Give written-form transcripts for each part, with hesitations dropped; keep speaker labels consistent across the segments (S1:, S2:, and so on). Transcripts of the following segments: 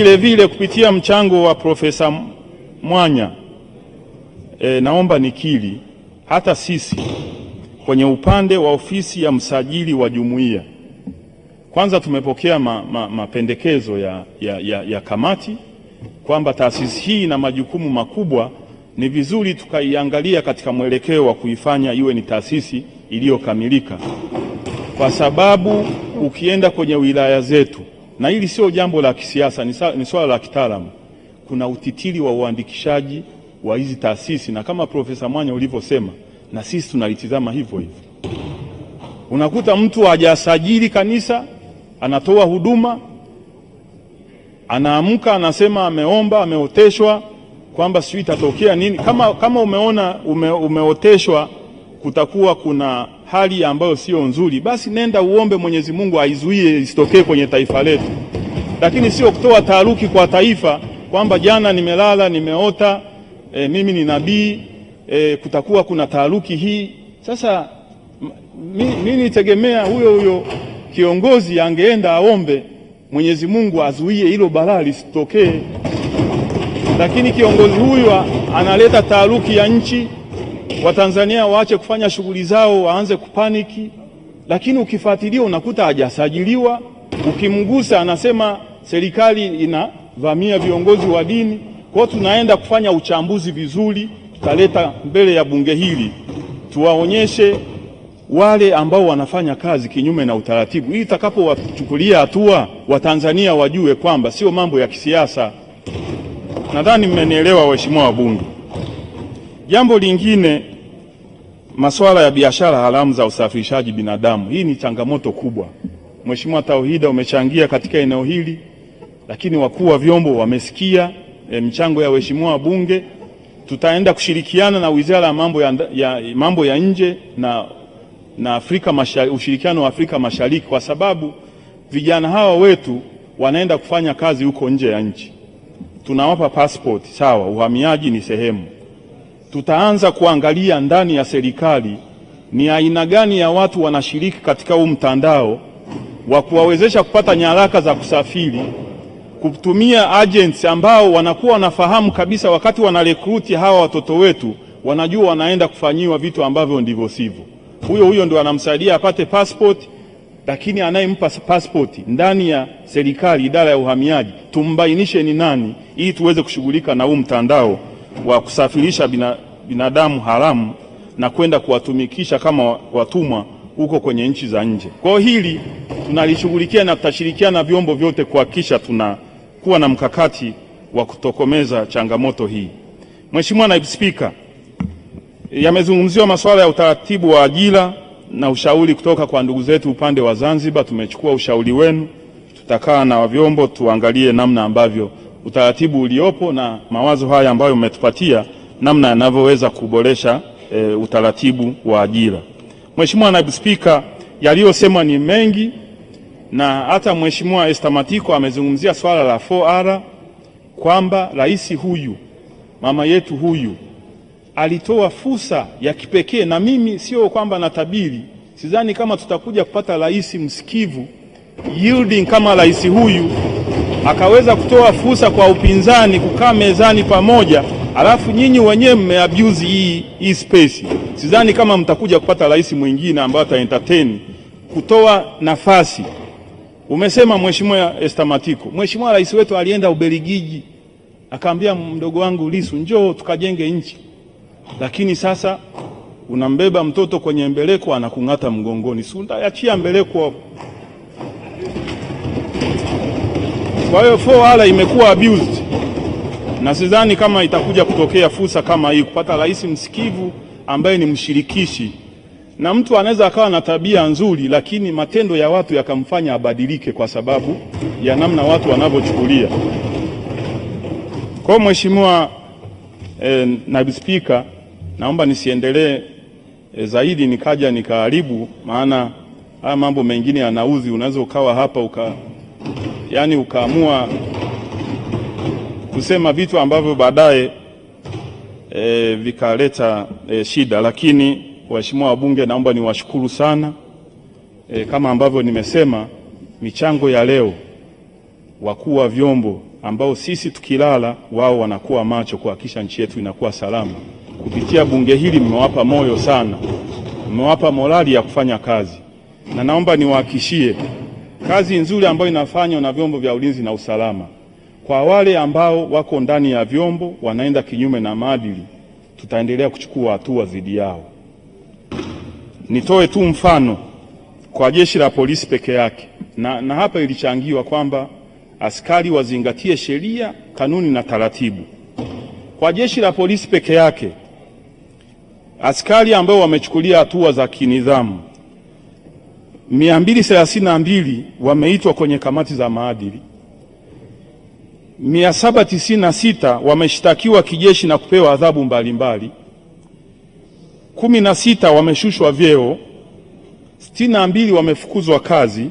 S1: Vile kupitia mchango wa Profesa Mwanya, naomba nikiri hata sisi kwenye upande wa ofisi ya msajili wa jumuiya, kwanza tumepokea mapendekezo ya kamati kwamba taasisi hii ina majukumu makubwa, ni vizuri tukaiangalia katika mwelekeo wa kuifanya iwe ni taasisi iliyokamilika, kwa sababu ukienda kwenye wilaya zetu, na hili sio jambo la kisiasa, ni swala la kitaalamu, kuna utitiri wa uandikishaji wa hizi taasisi, na kama Profesa Mwanya ulivyosema, na sisi tunalitizama hivyo hivyo. Unakuta mtu hajasajili kanisa, anatoa huduma, anaamka anasema ameomba, ameoteshwa kwamba sio itatokea nini. Kama umeona umeoteshwa kutakuwa kuna hali ambayo sio nzuri, basi nenda uombe Mwenyezi Mungu aizuie isitokee kwenye taifa letu, lakini sio kutoa taharuki kwa taifa kwamba jana nimelala nimeota mimi ni nabii, kutakuwa kuna taharuki hii. Sasa mimi nitegemea huyo kiongozi angeenda aombe Mwenyezi Mungu azuie hilo balaa lisitokee, lakini kiongozi huyu analeta taharuki ya nchi. Watanzania waache kufanya shughuli zao, waanze kupaniki, lakini ukifuatilia unakuta hajasajiliwa. Ukimgusa anasema serikali inavamia viongozi wa dini. Kwa hiyo tunaenda kufanya uchambuzi vizuri, tutaleta mbele ya bunge hili, tuwaonyeshe wale ambao wanafanya kazi kinyume na utaratibu, ili tutakapowachukulia hatua Watanzania wajue kwamba sio mambo ya kisiasa. Nadhani mmenielewa waheshimiwa wabunge. Jambo lingine, masuala ya biashara haramu za usafirishaji binadamu. Hii ni changamoto kubwa. Mheshimiwa Tauhida umechangia katika eneo hili, lakini wakuu wa vyombo wamesikia michango ya waheshimiwa wabunge. Tutaenda kushirikiana na Wizara ya Mambo ya Nje na Afrika Mashariki, ushirikiano wa Afrika Mashariki, kwa sababu vijana hawa wetu wanaenda kufanya kazi huko nje ya nchi. Tunawapa passport, sawa, uhamiaji ni sehemu. Tutaanza kuangalia ndani ya serikali ni aina gani ya watu wanashiriki katika huu mtandao wa kuwawezesha kupata nyaraka za kusafiri, kutumia agents ambao wanakuwa wanafahamu kabisa wakati wanarekruti hawa watoto wetu, wanajua wanaenda kufanyiwa vitu ambavyo ndivyo sivyo. Huyo ndio anamsaidia apate passport, lakini anayempa passport ndani ya serikali, idara ya uhamiaji, tumbainishe ni nani, ili tuweze kushughulika na huu mtandao wa kusafirisha binadamu haramu na kwenda kuwatumikisha kama watumwa huko kwenye nchi za nje. Kwa hili tunalishughulikia na tutashirikiana na vyombo vyote kuhakikisha tunakuwa na mkakati wa kutokomeza changamoto hii. Mheshimiwa Naibu Spika, yamezungumziwa masuala ya utaratibu wa ajira na ushauri kutoka kwa ndugu zetu upande wa Zanzibar. Tumechukua ushauri wenu, tutakaa na vyombo tuangalie namna ambavyo utaratibu uliopo na mawazo haya ambayo umetupatia namna yanavyoweza kuboresha utaratibu wa ajira. Mheshimiwa Naibu Spika, yaliyosemwa ni mengi, na hata Mheshimiwa Esther Matiko amezungumzia swala la 4R kwamba rais huyu, mama yetu huyu, alitoa fursa ya kipekee, na mimi sio kwamba natabiri, sidhani kama tutakuja kupata rais msikivu yielding kama rais huyu akaweza kutoa fursa kwa upinzani kukaa mezani pamoja, alafu nyinyi wenyewe mmeabuse hii space. Sidhani kama mtakuja kupata rais mwingine ambaye ata entertain kutoa nafasi. Umesema Mheshimiwa Esther Matiko, Mheshimiwa rais wetu alienda Ubelgiji, akaambia mdogo wangu Lissu, njoo tukajenge nchi, lakini sasa unambeba mtoto kwenye mbeleko anakung'ata mgongoni. Sunda yachia mbeleko. Kwa hiyo 4R imekuwa abused, na sidhani kama itakuja kutokea fursa kama hii kupata rais msikivu ambaye ni mshirikishi. Na mtu anaweza akawa na tabia nzuri, lakini matendo ya watu yakamfanya abadilike kwa sababu ya namna watu wanavyochukulia. Kwa Mheshimiwa Naibu Spika, naomba nisiendelee zaidi nikaja nikaharibu, maana haya mambo mengine yanauzi. Unaweza ukawa hapa ukaamua kusema vitu ambavyo baadaye vikaleta shida. Lakini waheshimiwa wabunge, naomba niwashukuru sana. Kama ambavyo nimesema, michango ya leo wakuu wa vyombo ambao sisi tukilala wao wanakuwa macho kuhakikisha nchi yetu inakuwa salama. Kupitia bunge hili mmewapa moyo sana, mmewapa morali ya kufanya kazi, na naomba niwahakikishie kazi nzuri ambayo inafanywa na vyombo vya ulinzi na usalama. Kwa wale ambao wako ndani ya vyombo wanaenda kinyume na maadili, tutaendelea kuchukua hatua dhidi yao. Nitoe tu mfano kwa jeshi la polisi peke yake, na hapa ilichangiwa kwamba askari wazingatie sheria, kanuni na taratibu. Kwa jeshi la polisi peke yake, askari ambao wamechukulia hatua za kinidhamu 232 wameitwa kwenye kamati za maadili, 796 wameshtakiwa kijeshi na kupewa adhabu mbalimbali, 16 wameshushwa vyeo, 62 wamefukuzwa kazi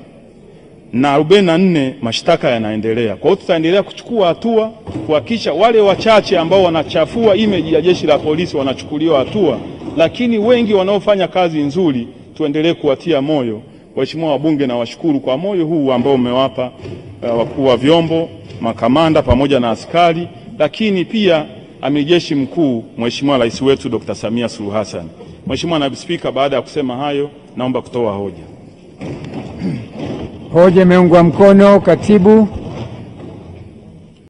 S1: na 44 mashtaka yanaendelea. Kwa hiyo tutaendelea kuchukua hatua kuhakikisha wale wachache ambao wanachafua image ya jeshi la polisi wanachukuliwa hatua, lakini wengi wanaofanya kazi nzuri tuendelee kuwatia moyo. Waheshimiwa wabunge, na washukuru kwa moyo huu ambao umewapa wakuu wa vyombo, makamanda pamoja na askari, lakini pia Amiri Jeshi Mkuu Mheshimiwa Rais wetu Dr. Samia Suluhu Hassan. Mheshimiwa Naibu Spika, baada ya kusema hayo naomba kutoa hoja.
S2: Hoja imeungwa mkono. Katibu.